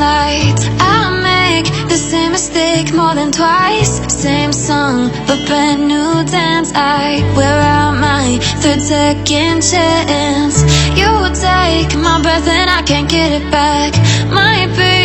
light. I make the same mistake more than twice. Same song, but brand new dance. I wear out my third second chance. You take my breath and I can't get it back. Might be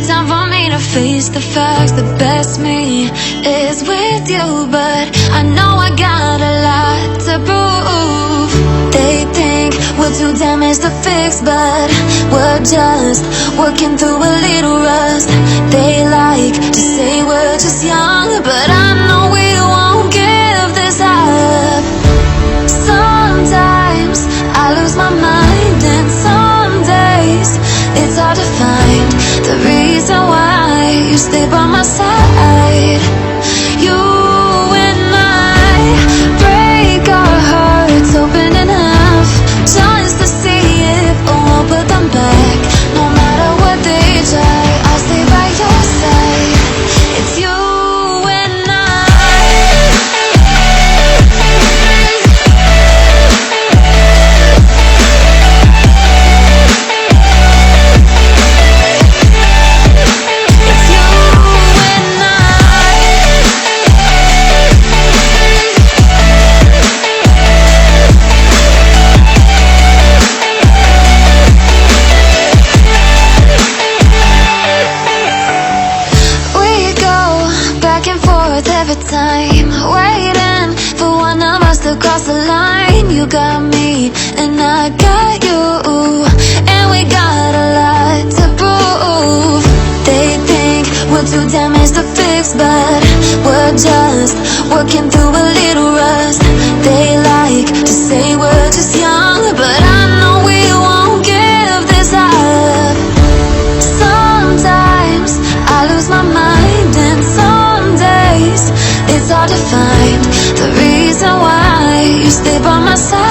time for me to face the facts. The best me is with you, but I know I got a lot to prove. They think we're too damaged to fix, but we're just working through a little rust. They like to say we're just young, but I know we won't give this up. Sometimes I lose my mind, and some days it's hard to find the reason why you stay by my side. You and I break our hearts open in half, just to see if I won't put them back. No matter what they try, I'll stay by your side. It's you and every time, waiting for one of us to cross the line. You got me and I got you, and we got a lot to prove. They think we're too damaged to fix, but we're just working through a little rust. They like to say we're just young, but I know we won't give this up. Sometimes I lose my mind, and some days it's hard to find the reason why you stay by my side.